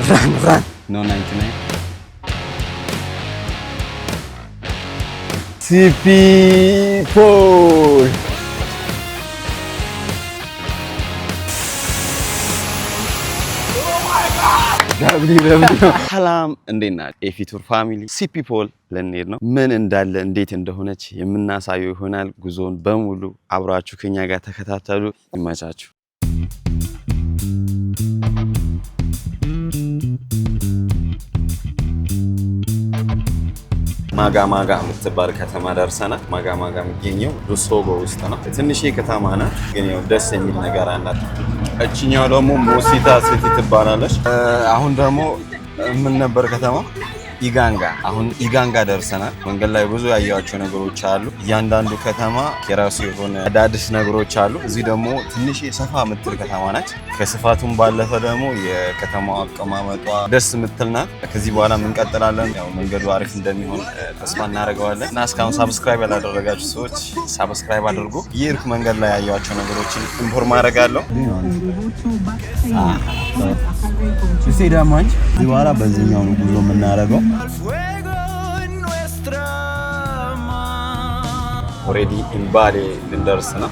Run. No 99. CP Pool. ሰላም እንዴት ናችሁ? ኤፊቱር ፋሚሊ ሲፒ ፖል ልንሄድ ነው። ምን እንዳለ እንዴት እንደሆነች የምናሳየው ይሆናል። ጉዞን በሙሉ አብራችሁ ከኛ ጋር ተከታተሉ። ይመቻችሁ። ማጋ የምትባል ከተማ ደርሰናል። ማጋ የሚገኘው ሉሶጎ ውስጥ ነው። ትንሽ ከተማ ናት፣ ግን ያው ደስ የሚል ነገር አላት። እቺኛው ደግሞ ሞሲታ ሲቲ ትባላለች። አሁን ደግሞ ምን ነበር ከተማ? ኢጋንጋ። አሁን ኢጋንጋ ደርሰናል። መንገድ ላይ ብዙ ያያቸው ነገሮች አሉ። እያንዳንዱ ከተማ የራሱ የሆነ አዳዲስ ነገሮች አሉ። እዚህ ደግሞ ትንሽ ሰፋ የምትል ከተማ ናት። ከስፋቱም ባለፈ ደግሞ የከተማው አቀማመጧ ደስ የምትል ናት። ከዚህ በኋላ እንቀጥላለን። ያው መንገዱ አሪፍ እንደሚሆን ተስፋ እናደርገዋለን እና እስካሁን ሳብስክራይብ ያላደረጋችሁ ሰዎች ሳብስክራይብ አድርጉ። ይርክ መንገድ ላይ ያያቸው ነገሮችን ኢንፎርም አደርጋለሁ። እሺ ዳማንች እዚህ በኋላ በዚህኛው ነው ጉዞ የምናደርገው። ኦሬዲ ኢምባሌ ልንደርስ ነው።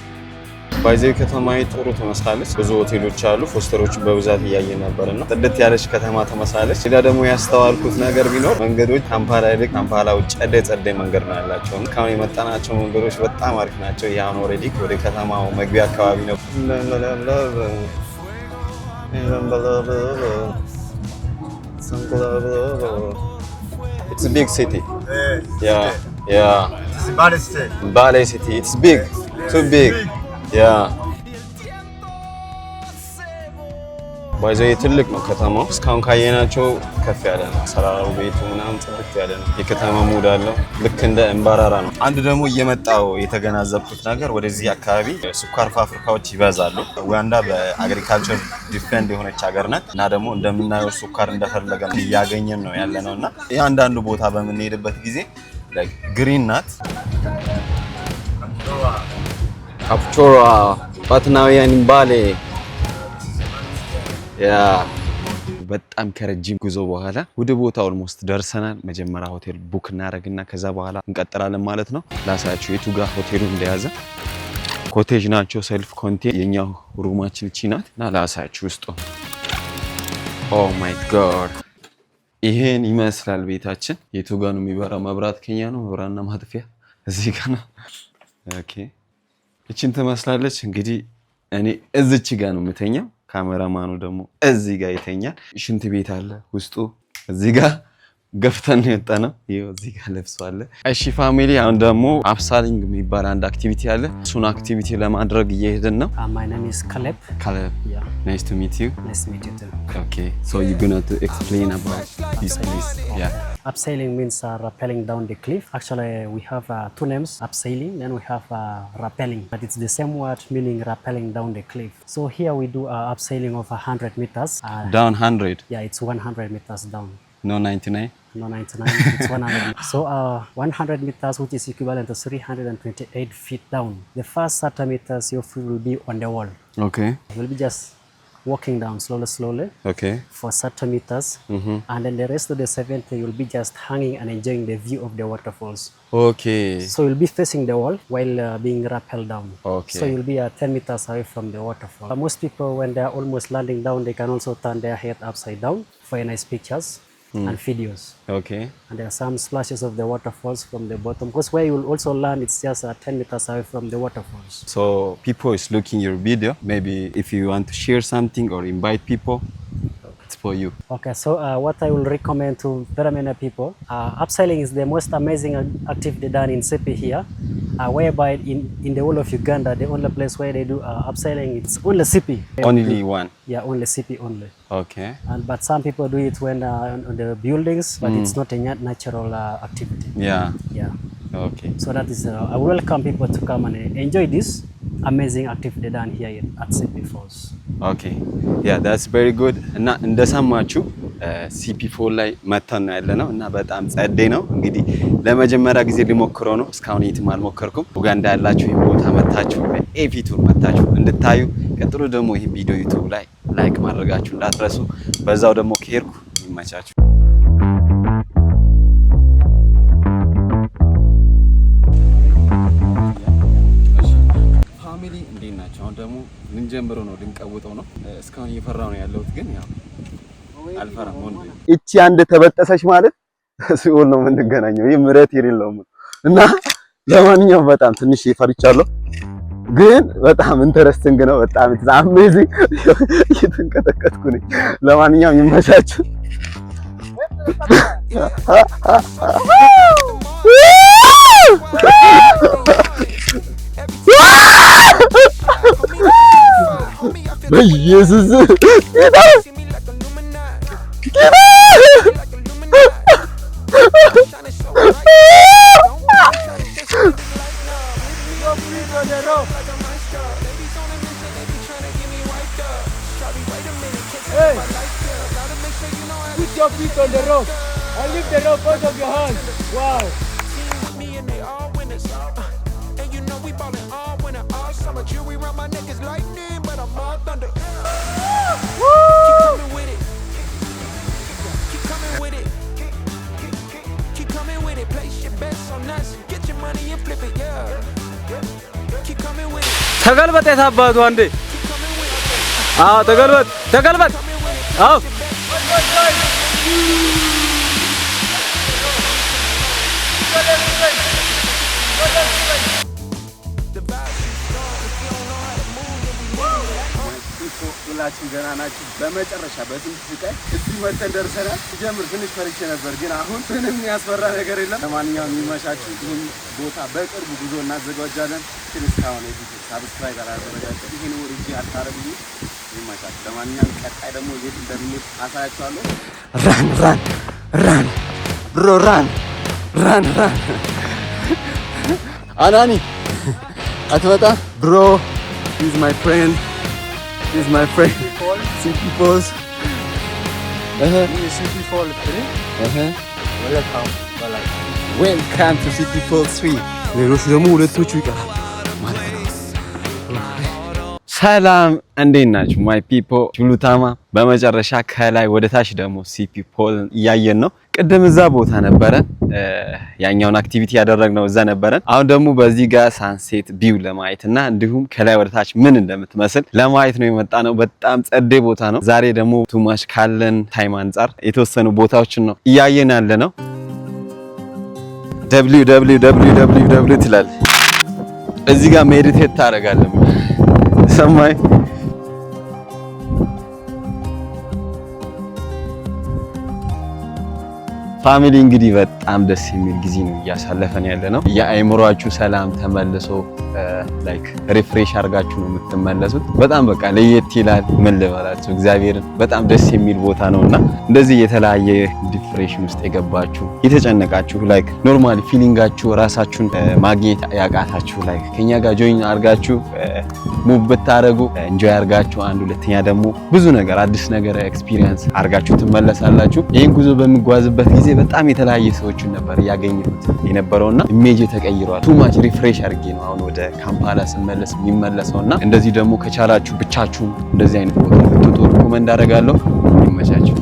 ባይዘው ከተማዬ ጥሩ ትመስላለች። ብዙ ሆቴሎች አሉ። ፖስተሮችን በብዛት እያየን ነበርና ጥድት ያለች ከተማ ትመስላለች። ሌላ ደግሞ ያስተዋልኩት ነገር ቢኖር መንገዶች ካምፓላ ይልቅ ካምፓላው ጸደ መንገድ ነው ያላቸው። እስካሁን የመጣናቸው መንገዶች በጣም አሪፍ ናቸው። ያን ኦሬዲ ወደ ከተማው መግቢያ አካባቢ ነው። It's a big city. Yeah. It's Bali city. Bali city. It's big. Too big. Yeah. ባይዘው ትልቅ ነው ከተማው። እስካሁን ካየናቸው ከፍ ያለ ነው። ሰራራው ቤቱ ምናምን ጽድት ያለ ነው። የከተማ ሙድ አለው። ልክ እንደ እምባራራ ነው። አንድ ደግሞ እየመጣው የተገናዘብኩት ነገር ወደዚህ አካባቢ ስኳር ፋብሪካዎች ይበዛሉ። ኡጋንዳ በአግሪካልቸር ዲፔንድ የሆነች ሀገር ናት እና ደግሞ እንደምናየው ስኳር እንደፈለገ እያገኘን ነው ያለነው እና ያንዳንዱ ቦታ በምንሄድበት ጊዜ ግሪን ናት። ካፕቾራ ባትናውያን ኢምባሌ ያ በጣም ከረጅም ጉዞ በኋላ ወደ ቦታው ኦልሞስት ደርሰናል። መጀመሪያ ሆቴል ቡክ እናደርግና ከዛ በኋላ እንቀጥላለን ማለት ነው። ላሳያችሁ የቱ ጋር ሆቴሉ እንደያዘ። ኮቴጅ ናቸው፣ ሰልፍ ኮንቴን። የኛው ሩማችን እቺ ናት እና ላሳያችሁ ውስጡ። ኦ ማይ ጋድ ይሄን ይመስላል ቤታችን። የቱ ጋር ነው የሚበራው? መብራት ከኛ ነው። መብራትና ማጥፊያ እዚህ ጋር ነው። ኦኬ እቺን ትመስላለች። እንግዲህ እኔ እዚች ጋር ነው የምተኛው። ካሜራማኑ ደግሞ እዚህ ጋር ይተኛል። ሽንት ቤት አለ ውስጡ። እዚህ ጋር ገፍተን ነው የወጣነው። ይሄው እዚህ ጋር ልብስ አለ። እሺ ፋሚሊ፣ አሁን ደግሞ አፕሳሊንግ የሚባል አንድ አክቲቪቲ አለ። እሱን አክቲቪቲ ለማድረግ እየሄድን ነው። My name is Caleb. Yeah. Nice to meet you. Nice to meet you too. Okay, so you're going to explain about this place. Yeah. Abseiling means rappelling down the cliff. Actually, we have two names, abseiling, and we have rappelling. But it's the same word meaning rappelling down the cliff. So here we do abseiling of 100 meters. Down 100? Yeah, it's 100 meters down. No 99? No 99, it's 100. So 100 meters, which is equivalent to 328 feet down. The first 30 meters, your feet will be on the wall. Okay. You'll be just walking down slowly okay for 30 meters, and then the rest of the 70 you'll be just hanging and enjoying the view of the waterfalls. Okay, so you'll be facing the wall while being rappelled down. Okay, so you'll be 10 meters away from the waterfall. Most people, when they're almost landing down, they can also turn their head upside down for nice pictures and videos. Okay, and there are some splashes of the waterfalls from the bottom, because where you will also land, it's just 10 meters away from the waterfalls. So people is looking your video, maybe if you want to share something or invite people, it's for you. Okay, so what I will recommend to very many people, abseiling is the most amazing activity done in Sipi here, whereby in the whole of Uganda, the only place where they do abseiling, it's only Sipi. Only one? Yeah, only Sipi only. Okay. But some people do it when on the buildings, but it's not a natural activity. Yeah. Okay. So that is, I welcome people to come and enjoy this amazing activity done here at Sipi Falls. Okay. Yeah, that's very good. እና እንደሰማችሁ ሲፒ ፎል ላይ መተን ነው ያለነው እና በጣም ጸዴ ነው። እንግዲህ ለመጀመሪያ ጊዜ ሊሞክረው ነው። እስካሁን የትም አልሞከርኩም። ኡጋንዳ ያላችሁ ይሄን ቦታ መታችሁ ኤፊቱር መታችሁ እንድታዩ፣ ቀጥሎ ደግሞ ይሄን ቪዲዮ ዩቲዩብ ላይ ላይክ ማድረጋችሁ እንዳትረሱ። በዛው ደግሞ ከሄድኩ ይመቻችሁ። ፋሚሊ እንዴት ናቸው? አሁን ደግሞ ምን ጀምሮ ነው ልንቀውጠው ነው። እስካሁን እየፈራሁ ነው ያለሁት፣ ግን ያው አልፈራም። እቺ አንድ ተበጠሰች ማለት ሲኦል ነው የምንገናኘው። ይህ ምሕረት የሌለው እና ለማንኛውም በጣም ትንሽ ይፈርቻለሁ፣ ግን በጣም ኢንተረስቲንግ ነው። በጣም አሜዚንግ እየተንቀጠቀጥኩ ነኝ። ለማንኛውም ይመቻችሁ። በኢየሱስ Put your feet on the rope and lift the rope out of your hands. Wow. Me and they all winners. And you know we ballin' all winter. All summer jewelry around my neck is lightning, but I'm all thunder. Woo! Keep coming with it. Keep coming with it. Keep coming with it. Place your bets on us. Get your money and flip it, yeah. Keep coming with it. ተገልበጥ የታባቱ አንዴ ተገልበጥ አዎ ሁላችን ገና ናችሁ። በመጨረሻ በስንት ስቃይ እዚህ መተን ደርሰናል። ጀምር ትንሽ ፈርቼ ነበር፣ ግን አሁን ምንም የሚያስፈራ ነገር የለም። ለማንኛውም የሚመቻችሁ ይህን ቦታ በቅርቡ ጉዞ እናዘጋጃለን። ግን እስካሁን ሳብስክራይብ አላደረጋችሁ ይህን ወርጄ አታረጉ። ይመቻችሁ። ለማንኛውም ቀጣይ ደግሞ የት እንደምንሄድ አሳያችኋለሁ። ራን ብሮ ራን አናኒ አትመጣ ብሮ is my friend. This is my friend. CP Falls. CP Falls 3. Welcome to CP Falls 3. ሌሎች ደግሞ ሁለቶቹ ይቀራል ማለት ነው። ሰላም እንዴት ናችሁ ማይ ፒፖ ቹሉታማ። በመጨረሻ ከላይ ወደ ታች ደግሞ ሲፒ ፖል እያየን ነው። ቅድም እዛ ቦታ ነበረ ያኛውን አክቲቪቲ ያደረግነው እዛ ነበረ። አሁን ደግሞ በዚህ ጋር ሳንሴት ቪው ለማየት እና እንዲሁም ከላይ ወደ ታች ምን እንደምትመስል ለማየት ነው የመጣ ነው። በጣም ጸዴ ቦታ ነው። ዛሬ ደግሞ ቱማች ካለን ታይም አንጻር የተወሰኑ ቦታዎችን ነው እያየን ያለ ነው። www ትላል እዚህ ጋር ሜዲቴት ታደርጋለህ ሰማይ ፋሚሊ እንግዲህ በጣም ደስ የሚል ጊዜ ነው እያሳለፈን ያለ ነው። የአእምሮአችሁ ሰላም ተመልሶ ላይክ ሪፍሬሽ አድርጋችሁ ነው የምትመለሱት። በጣም በቃ ለየት ይላል። ምን ልበላችሁ እግዚአብሔርን በጣም ደስ የሚል ቦታ ነውና እንደዚህ የተለያየ ዲፕሬሽን ውስጥ የገባችሁ የተጨነቃችሁ ላይክ ኖርማሊ ፊሊንጋችሁ ራሳችሁን ማግኘት ያቃታችሁ ላይክ ከኛ ጋር ጆይን አድርጋችሁ ሙቭ ብታረጉ ኢንጆይ አድርጋችሁ አንድ ሁለተኛ ደግሞ ብዙ ነገር አዲስ ነገር ኤክስፒሪየንስ አድርጋችሁ ትመለሳላችሁ። ይሄን ጉዞ በሚጓዝበት ጊዜ በጣም የተለያየ ሰዎችን ነበር ያገኘሁት የነበረውና ኢሜጅ ተቀይሯል። ቱ ማች ሪፍሬሽ አድርጌ ነው አሁን ወደ ካምፓላ ስመለስ የሚመለሰውና እንደዚህ ደግሞ ከቻላችሁ ብቻችሁ እንደዚህ አይነት ቦታ ብትወጡ ሪኮመንድ አደርጋለሁ። ይመቻችሁ።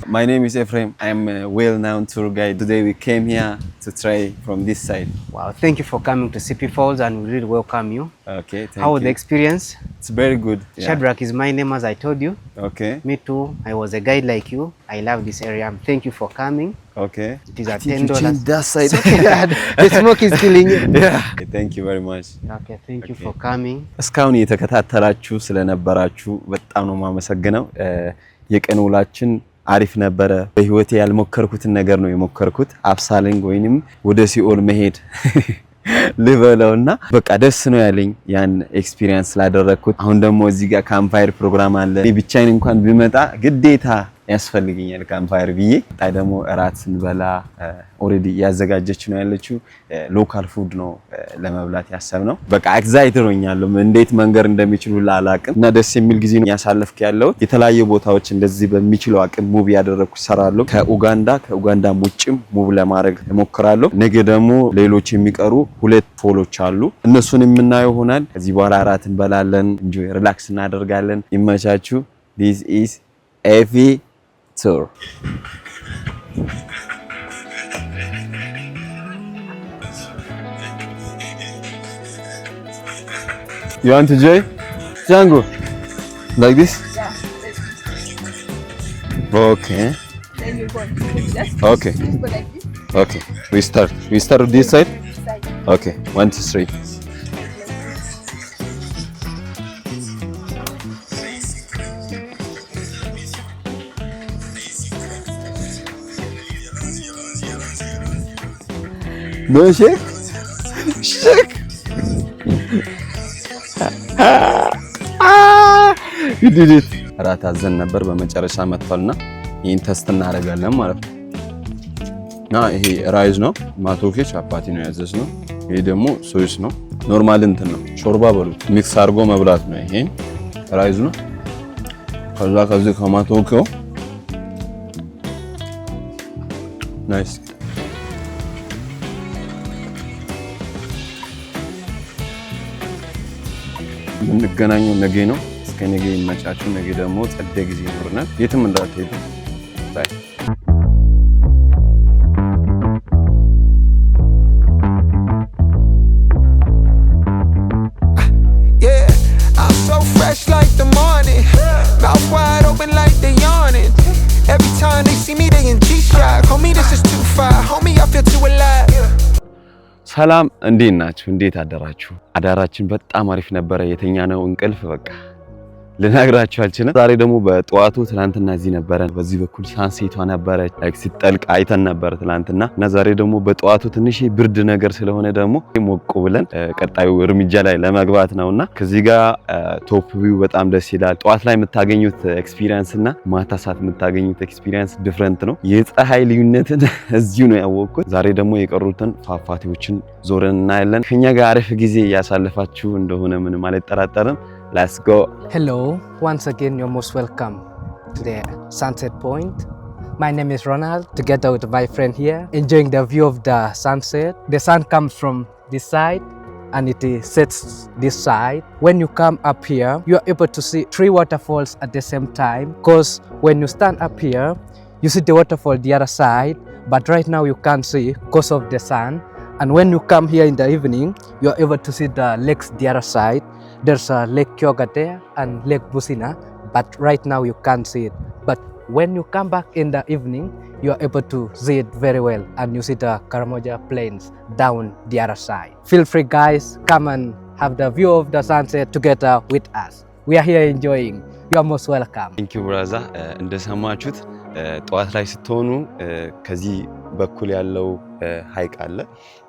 My name is Ephraim. I'm a well-known tour guide. Today we came here to try from this side. Wow, thank you for coming to CP Falls and we really welcome you. Okay, thank you. How was the experience? It's very good. Yeah. Shadrach is my name as I told you. Okay. Me too. I was a guide like you. I love this area. Thank you for coming. Okay. It is at $10. That side. The smoke is killing you. Yeah. Okay, thank you very much. Okay, thank you for coming. እስካሁን የተከታተላችሁ ስለነበራችሁ በጣም ነው የማመሰግነው። የቀን ውላችን አሪፍ ነበረ። በህይወቴ ያልሞከርኩትን ነገር ነው የሞከርኩት። አብሳሊንግ ወይንም ወደ ሲኦል መሄድ ልበለውና በቃ ደስ ነው ያለኝ ያን ኤክስፒሪየንስ ስላደረኩት። አሁን ደግሞ እዚህ ጋር ካምፓየር ፕሮግራም አለ። ብቻዬን እንኳን ብመጣ ግዴታ ያስፈልገኛል ካምፓየር ብዬ ጣይ ደግሞ እራት ስንበላ ኦሬዲ ያዘጋጀች ነው ያለችው ሎካል ፉድ ነው ለመብላት ያሰብነው። በቃ ኤክሳይትድ ሆኛለሁ እንዴት መንገር እንደሚችሉ ላላቅም እና ደስ የሚል ጊዜ ነው ያሳለፍኩ ያለው። የተለያዩ ቦታዎች እንደዚህ በሚችለው አቅም ሙቭ ያደረኩ ሰራለሁ። ከኡጋንዳ ውጭም ሙቭ ለማድረግ እሞክራለሁ። ነገ ደግሞ ሌሎች የሚቀሩ 2 ፎሎች አሉ እነሱን የምናየው ሆናል። ከዚህ በኋላ እራት እንበላለን፣ ኢንጆይ ሪላክስ እናደርጋለን። ይመቻችሁ። this is Effie tour. You want to join? Django? Like this? Yeah. Okay. Then you go. Just Okay. go like this. Okay. We start with this side? Side. Okay. 1, 2, 3. No shake? Shake! You did it! እራት አዘን ነበር በመጨረሻ መጥቷልና ይሄን ተስት እናደርጋለን ማለት ነው። እና ይሄ ራይዝ ነው፣ ማቶኬ ቻፓቲ ነው ያዘዝነው። ይሄ ደግሞ ሶስ ነው፣ ኖርማል እንትን ነው፣ ሾርባ በሉት። ሚክስ አድርጎ መብላት ነው። ይሄ ራይዝ ነው። ከዚህ ከማቶኬው ናይስ። የምንገናኘው ነገ ነው። እስከ ነገ ይመቻችሁ። ነገ ደግሞ ጸደ ጊዜ ይኖርናል። የትም እንዳትሄዱ። ባይ Fresh like the morning, mouth wide open like they yawning. Every time they see me, they in G-Shock. Homie, this is too far. Homie, I feel too alive. ሰላም እንዴት ናችሁ? እንዴት አደራችሁ? አዳራችን በጣም አሪፍ ነበረ። የተኛ ነው እንቅልፍ በቃ ልነግራችሁ አልችልም። ዛሬ ደግሞ በጠዋቱ ትናንትና እዚህ ነበረን። በዚህ በኩል ሳንሴቷ ነበረች ላይክ ሲጠልቅ አይተን ነበር ትናንትና እና ዛሬ ደግሞ በጠዋቱ ትንሽ ብርድ ነገር ስለሆነ ደግሞ ሞቅ ብለን ቀጣዩ እርምጃ ላይ ለመግባት ነውና ከዚህ ጋር ቶፕ ቪው በጣም ደስ ይላል። ጠዋት ላይ የምታገኙት ኤክስፒሪየንስ እና ማታ ሰዓት የምታገኙት ኤክስፒሪየንስ ዲፈረንት ነው። የፀሐይ ልዩነትን እዚሁ ነው ያወቅኩት። ዛሬ ደግሞ የቀሩትን ፏፏቴዎችን ዞረን እናያለን። ከኛ ጋር አሪፍ ጊዜ ያሳለፋችሁ እንደሆነ ምንም አልጠራጠርም። Let's go. Hello, once again you're most welcome to the Sunset Point. My name is Ronald, together with my friend here, enjoying the view of the sunset. The sun comes from this side and it sets this side. When you come up here, you are able to see 3 waterfalls at the same time, because when you stand up here, you see the waterfall the other side, but right now you can't see because of the sun. And when you come here in the evening, you are able to see the lakes the other side. There's a Lake Kyoga there and Lake Busina, but right now you can't see it. But when you come back in the evening, you are able to see it very well, and you see the Karamoja Plains down the other side. Feel free guys, come and have the view of the sunset together with us. We are here enjoying. You are most welcome. Thank you brother. እንደሰማችሁት ጠዋት ላይ ስትሆኑ ከዚህ በኩል ያለው ሀይቅ አለ።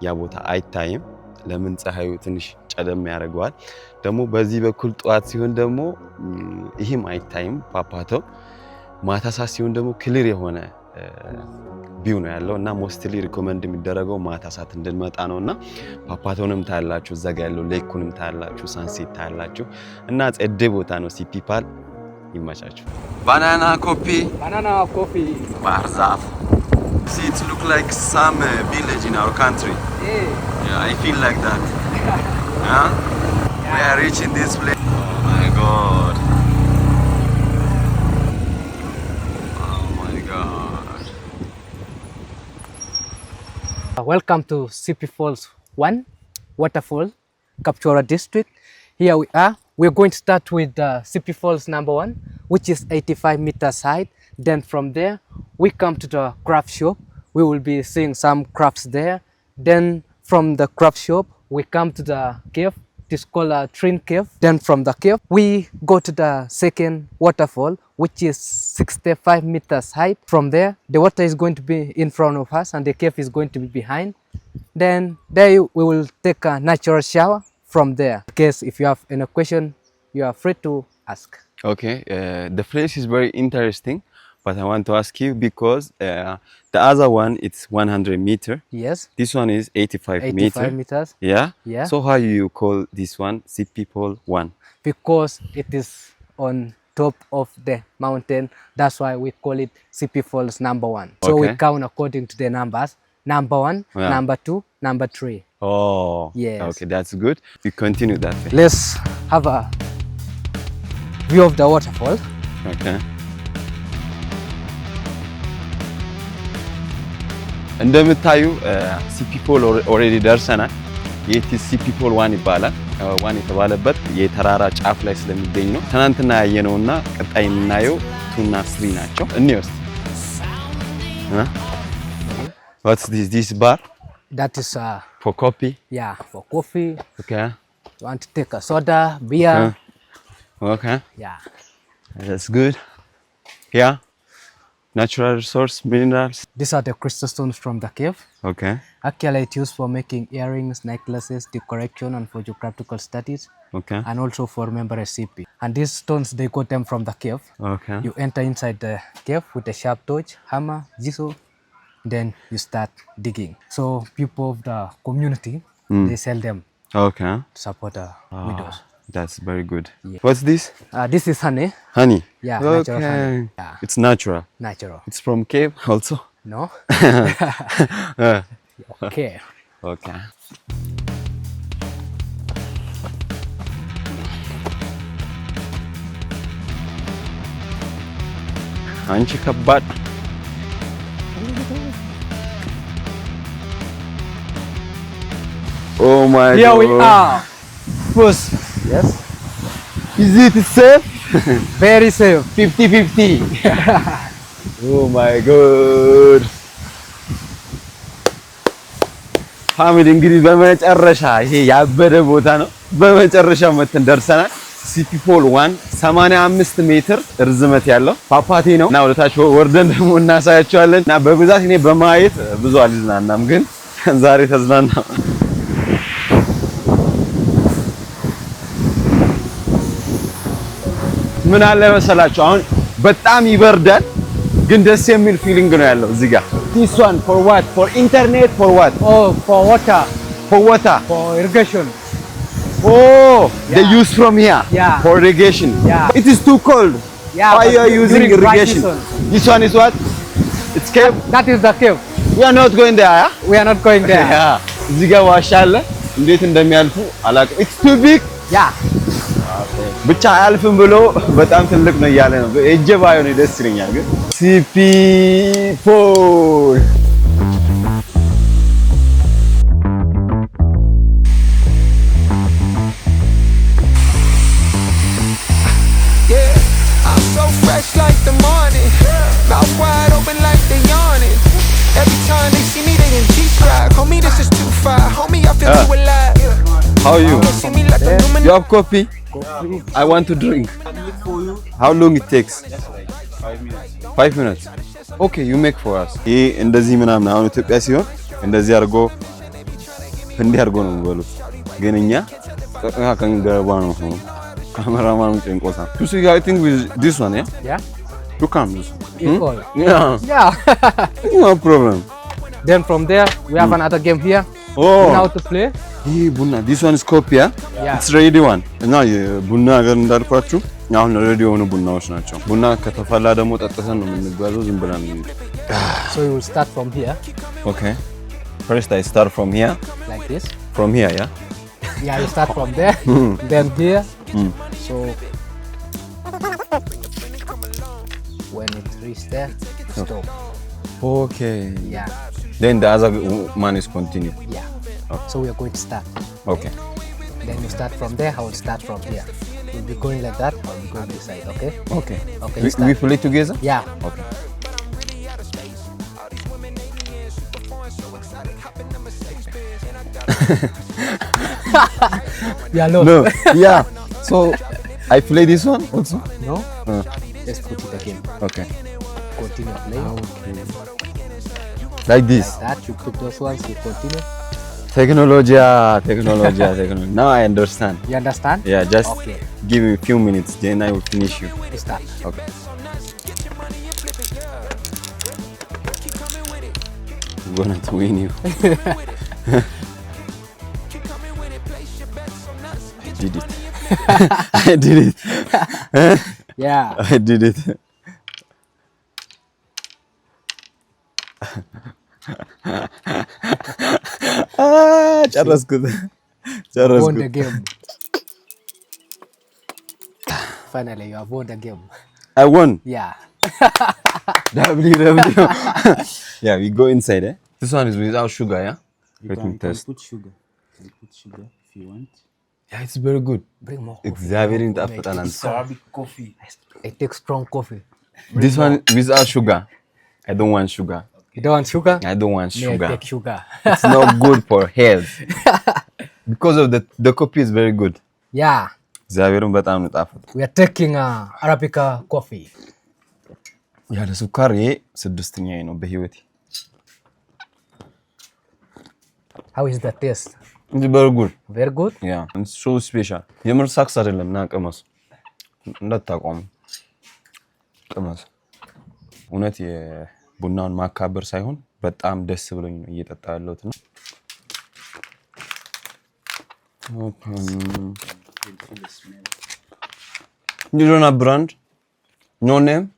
ያ ቦታ አይታይም። ለምን ፀሐዩ ትንሽ ጨደም ያደርገዋል። ደግሞ በዚህ በኩል ጠዋት ሲሆን ደግሞ ይሄም አይታይም ፓፓተው። ማታ ሰዓት ሲሆን ደግሞ ክሊር የሆነ ቪው ነው ያለው እና ሞስትሊ ሪኮመንድ የሚደረገው ማታ ሰዓት እንድንመጣ ነውና ፓፓተውንም ታያላችሁ፣ እዛ ጋር ያለው ሌኩንም ታያላችሁ፣ ሳንሴት ታያላችሁ እና ጸደ ቦታ ነው። ሲፒፓል ይመቻችሁ። ባናና ኮፊ ባህር ዛፍ. See, it look like some village in our country. Yeah, I feel like that. Huh? We are reaching this place. Oh my God. Oh my God. Welcome to CP Falls 1 waterfall, Kapchora district. Here we are. We're going to start with CP Falls number 1, which is 85 meters height. Then from there, we come to the craft shop. We will be seeing some crafts there. Then from the craft shop, we come to the cave. It is called a Trin Cave. Then from the cave, we go to the second waterfall, which is 65 meters height. From there, the water is going to be in front of us and the cave is going to be behind. Then there we will take a natural shower from there. In case if you have any question, you are free to ask. Okay, the place is very interesting. but I want to ask you because the other one it's 100 meter. Yes. This one is 85 meter. meters. Yeah. Yeah. So how you call this one CP pole 1? Because it is on top of the mountain, that's why we call it CP Falls number 1. So we Okay. count according to the numbers. Number 1, Yeah. number 2, number 3. Oh. Yes. Okay, that's good. We continue that way. Let's have a view of the waterfall. Okay. እንደምታዩ ሲፒ ፖል ኦልሬዲ ደርሰናል። የቲ ሲፒ ፖል 1 ይባላል። 1 የተባለበት የተራራ ጫፍ ላይ ስለሚገኝ ነው። ትናንትና ያየነውና ቀጣይ የምናየው 2 እና 3 ናቸው። እንየውስ What's this bar? That is For coffee? yeah, for coffee. Okay. You want to take a soda, beer. Okay. Yeah. That's good. Yeah. Natural resource, minerals. These are the crystal stones from the cave. Okay. Actually, it's used for making earrings, necklaces, decoration, and for geographical studies, Okay. and also for member CP. And these stones, they got them from the cave. Okay. You enter inside the cave with a sharp torch, hammer, jigsaw, then you start digging. So people of the community, they sell them Okay. to support the widows. That's very good. Yeah. What's this? This is honey, Honey. Yeah, Okay. natural honey. Yeah. It's natural. natural. It's from cave also. No? Okay. Okay. አንቺ ከባድ Oh my Here god. we are. Boss, Yes. is it safe? Very safe. 50-50. Oh my god. ፋሚሊ እንግዲህ በመጨረሻ ይሄ ያበደ ቦታ ነው። በመጨረሻ መተን ደርሰናል። ሲፒ ፖል 1 85 ሜትር ርዝመት ያለው ፏፏቴ ነው እና ወደታች ወርደን ደግሞ እናሳያቸዋለን። እና በብዛት እኔ በማየት ብዙ አልዝናናም፣ ግን ዛሬ ተዝናና። ምን አለ መሰላችሁ አሁን በጣም ይበርዳል፣ ግን ደስ የሚል ፊሊንግ ነው ያለው እዚህ ጋር። This one for what? For internet, for what? Oh, for water, For water. for irrigation. Oh, they Yeah. use from here Yeah. for irrigation. Yeah. It is too cold. Yeah, Why but you are using during dry irrigation? season. This one is what? It's cave. That is the cave. We are not going there. Yeah? We are not going there. Yeah. እዚህ ጋር ዋሻ አለ። እንዴት እንደሚያልፉ አላውቅም። It's too big. Yeah. ብቻ አያልፍም ብሎ በጣም ትልቅ ነው እያለ ነው። እጄ ባይሆን ደስ ይለኛል። ግን ሲፒ ፖል Yeah, I'm so fresh like the morning. Mouth wide open like they yawning. Every time they see me, they in G-Scribe. Homie, this is too far. Homie, I feel too alive. How are you? They see me like a luminous. You have coffee? I want to drink. How long it takes? 5 minutes. Okay, you make for us. ይሄ እንደዚህ ምናምን አሁን ኢትዮጵያ ሲሆን እንደዚህ አድርጎ እንዲህ አድርጎ ነው የሚበሉት። ግን እኛ ቀጥታ ከንገባ ነው ሆኖ ካሜራማኑ ጨንቆታል። You see, I think with this one, yeah? Yeah. You come this. Equal. Yeah, Yeah. no problem. Then from there, we have another game here. Now Oh, to play. ይሄ ቡና this one is coffee, yeah? Yeah. It's ready one. እና የቡና ሀገር እንዳልኳችሁ አሁን ሬዲ የሆኑ ቡናዎች ናቸው። ቡና ከተፈላ ደግሞ ጠጥተን ነው የምንጓዘው፣ ዝም ብለን ነው። So you will start from here, Okay. First I start from here. like this. From here, yeah? Yeah, you start from there. Then here. So when it reaches there, stop. Okay. Yeah. Then the other man is continue. Yeah. So we are going to start. Okay. Then you start from there. I will start from here. We'll be going like that. I'll be going this side. Okay. Okay. Okay. We, You start. we play together? Yeah. Okay. Yeah. Look. No. Yeah. So I play this one also? No. Uh, Let's put it again. okay. Continue playing. Like this. Like that. You put those ones. You continue. Technology. Now I understand. You understand? Yeah, just Okay. give me a few minutes, then I will finish you. You start. Okay. going to win you. I did it. I did it. Yeah. I did it. ጨረስኩት Won the game. Finally, you have won the game. I won. Yeah. W. Yeah, we go inside. This one is without sugar, yeah? Let me test. Put sugar. You put sugar if you want. Yeah, it's very good. Bring more coffee. እግዚአብሔርን ይጣፍጣል። Arabic coffee. I take strong coffee. This one without sugar. I don't want sugar. You don't want sugar? I don't want Me, I sugar. take sugar. It's not good for health. Because of the coffee is very good. Yeah. እግዚአብሔርን በጣም ነው ጣፍጥ። We are taking Arabica coffee. ያለ ሱካር ይሄ ስድስተኛዬ ነው በህይወቴ። How is the taste? It's very good. Very good? Yeah, it's so special. የምር ሳክስ አይደለም ና ቅመስ። እንዳታቆሙ ቅመስ። እውነት የቡናውን ማካበር ሳይሆን በጣም ደስ ብሎኝ ነው እየጠጣ ያለሁት ነው። You don't have brand? No name?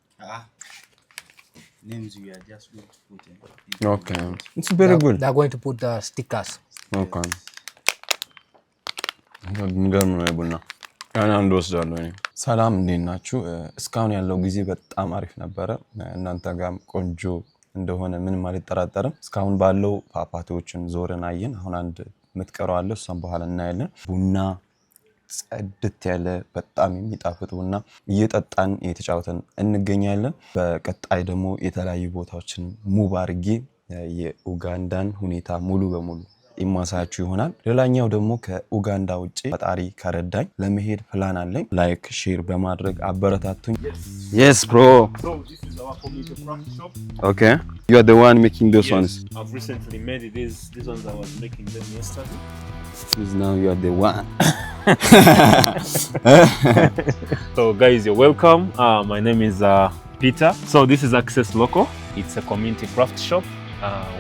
Names we are just going to put in. Okay. It's very good. They're going to put the stickers. Okay. የሚገርም ነው ቡና። ያን አንድ ወስዳለሁ እኔ። ሰላም እንዴት ናችሁ? እስካሁን ያለው ጊዜ በጣም አሪፍ ነበረ። እናንተ ጋርም ቆንጆ እንደሆነ ምንም አልጠራጠርም። እስካሁን ባለው ፓፓቶችን ዞረን አየን። አሁን አንድ የምትቀረው አለ፣ እሷን በኋላ እናያለን። ቡና ጸድት ያለ በጣም የሚጣፍጥ ቡና እየጠጣን እየተጫወተን እንገኛለን። በቀጣይ ደግሞ የተለያዩ ቦታዎችን ሙቭ አድርጌ የኡጋንዳን ሁኔታ ሙሉ በሙሉ የማሳያችሁ ይሆናል። ሌላኛው ደግሞ ከኡጋንዳ ውጪ ፈጣሪ ከረዳኝ ለመሄድ ፕላን አለኝ። ላይክ ሼር በማድረግ አበረታቱኝ። Yes bro. So this is our community craft shop. Okay. You are the one making those ones. I've recently made it. These ones I was making them yesterday. Because now you are the one. So guys, you're welcome. My name is Peter. So this is Access Local. It's a community craft shop.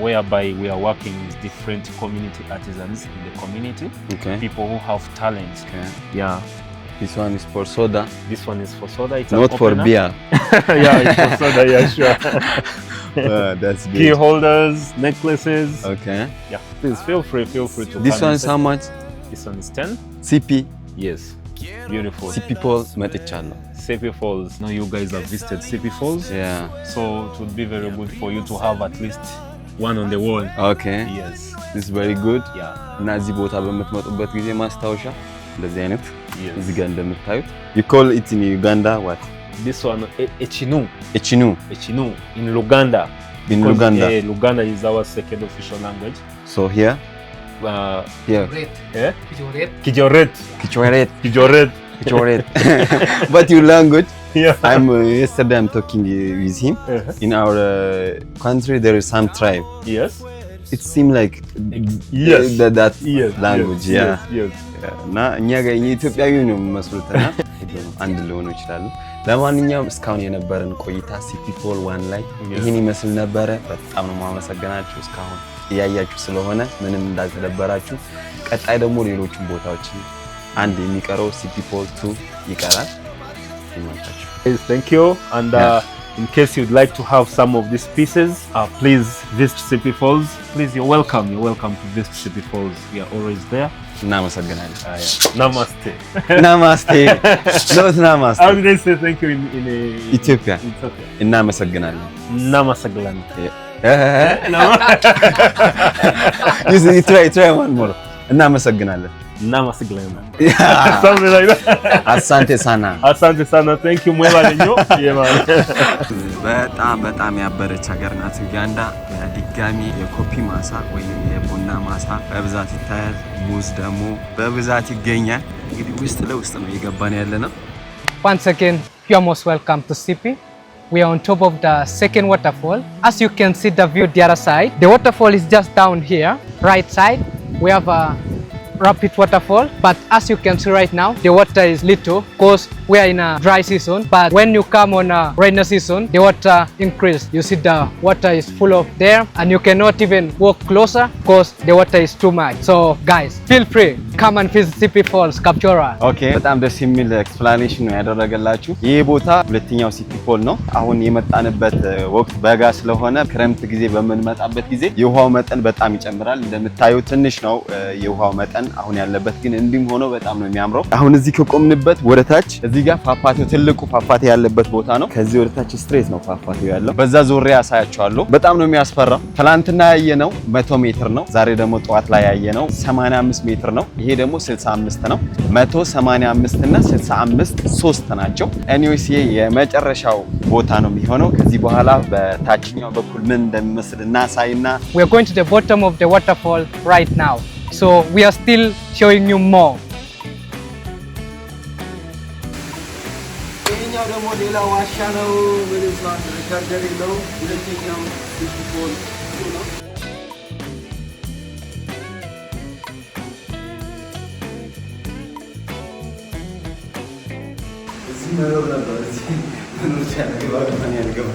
Whereby we are working with different community artisans in the community. Okay. People who have talents. Okay. Yeah. This one is for soda. This one is for soda. It's Not an for opener. beer. Yeah, it's for soda. Yeah, sure. That's good. Key holders, necklaces. Okay. Yeah. Please feel free to. This come one and is say- how much? This one is 10. CP. Yes. Beautiful. CP Falls መጥቻለሁ። CP Falls. Now you guys have visited CP Falls. Yeah. So it would be very good for you to have at least one on the wall. Okay. Yes. This is very good. Yeah. እና እዚህ ቦታ በምትመጡበት ጊዜ ማስታወሻ እንደዚህ አይነት Yes. እዚህ ጋር እንደምታዩት you call it in Uganda what? This one, Echinu. Echinu Echinu in Luganda. in Because, Luganda. Luganda is our second official language. So here here Red. Eh? Red. Kijoret. Kichwaret. Kijoret. Kichwaret. But your language Yeah. yesterday I'm talking with him. Uh-huh. In our country there is some tribe. Yes. It seems like Yes. that Yes. language. Yes. Yeah. Yes. እና እኛ ጋር የኢትዮጵያዊ ነው የሚመስሉትና አንድ ሊሆኑ ይችላሉ። ለማንኛውም እስካሁን የነበረን ቆይታ ሲፒ ፎል ዋን ላይ ይህን ይመስል ነበረ። በጣም ነው የማመሰግናችሁ እስካሁን እያያችሁ ስለሆነ ምንም እንዳልተደበራችሁ። ቀጣይ ደግሞ ሌሎችን ቦታዎችን አንድ የሚቀረው ሲፒ ፎል 2 ይቀራል። ይመጣችሁ። Yes, thank you. And in case you'd like to have some of these pieces, please visit CP Falls. Please, you're welcome. You're welcome to visit CP Falls. We are always there. እናመሰግናለን። Namaste. ናማስቴ ኖት ናማስቴ How did I say thank you in ኢትዮጵያ Ethiopia? እናመሰግናለን። Namasaglan. You try one more. እናመሰግናለን። Namasaglan. Something like that. አሳንቴ ሳና Asante sana. Thank you. Mwema lenyo. Yeah, man. በጣም ያበረች ሀገር ናት ኡጋንዳ። ድጋሚ የኮፒ ማሳ ወይም የቡና ማሳ በብዛት ይታያል። ሙዝ ደግሞ በብዛት ይገኛል። እንግዲህ ውስጥ ለውስጥ ነው እየገባን ያለ ነው። Once again, you are most welcome to CP. We are on top of the second waterfall. As you can see the view the other side. The waterfall is just down here, right side. We have rapid waterfall, but as you can see right now, the water is little because we are in a dry season. But when you come on a rainy season, the water increase. You see the water is full of there, and you cannot even walk closer because the water is too much. So guys, feel free, come and visit CP Falls, Kapchorwa. ኦኬ በጣም ደስ የሚል ኤክስፕላኔሽን ነው ያደረገላችሁ። ይህ ቦታ ሁለተኛው ሲፒ ፎል ነው። አሁን የመጣንበት ወቅት በጋ ስለሆነ ክረምት ጊዜ በምንመጣበት ጊዜ የውሃው መጠን በጣም ይጨምራል። እንደምታዩት ትንሽ ነው የውሃው መጠን አሁን ያለበት፣ ግን እንዲም ሆኖ በጣም ነው የሚያምረው። አሁን እዚህ ከቆምንበት ወደታች እዚህ ጋር ፏፏቴው ትልቁ ፏፏቴ ያለበት ቦታ ነው። ከዚህ ወደታች ስትሬት ነው ፏፏቴው ያለው። በዛ ዞሬ ያሳያችኋለሁ። በጣም ነው የሚያስፈራው። ትላንትና ያየነው 100 ሜትር ነው። ዛሬ ደግሞ ጠዋት ላይ ያየነው 85 ሜትር ነው። ይሄ ደግሞ 65 ነው። 185 እና 65 3 ናቸው። ኤኒዌይስ ይሄ የመጨረሻው ቦታ ነው የሚሆነው። ከዚህ በኋላ በታችኛው በኩል ምን እንደሚመስል እናሳይና We are going to the bottom of the waterfall right now. So we are still showing you more. ይሄኛው ደግሞ ሌላ ዋሻ ነው። ምንም ሰዓት ሪከርደር የለው። ሁለተኛው ሲፒ ፎል ነው። እዚህ መኖር ነበር። እዚህ መኖር ሲያገባ ከሆነ ያልገባ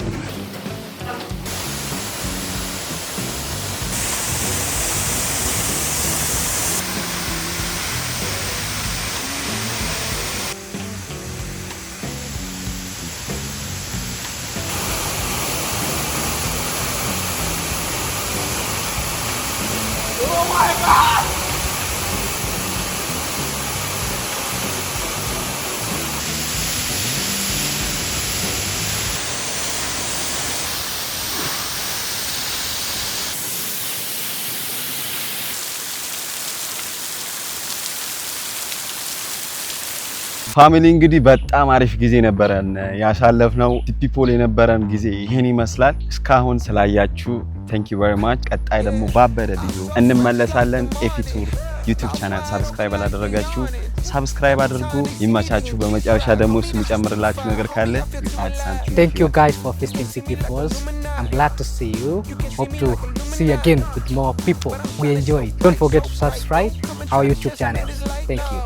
ፋሚሊ እንግዲህ በጣም አሪፍ ጊዜ ነበረን ያሳለፍነው። ሲፒ ፎል የነበረን ጊዜ ይሄን ይመስላል። እስካሁን ስላያችሁ thank you very much። ቀጣይ ደግሞ ባበደ ቪዲዮ እንመለሳለን። ኤፊቱር ዩቲዩብ ቻናል ሰብስክራይብ አላደረጋችሁ ሰብስክራይብ አድርጉ። ይመቻችሁ። በመጨረሻ ደግሞ እሱ የሚጨምርላችሁ ነገር ካለ Thank you guys for visiting CP Falls. I'm glad to see you. Hope to see you again with more people. We enjoyed. Don't forget to subscribe our YouTube channel. Thank you.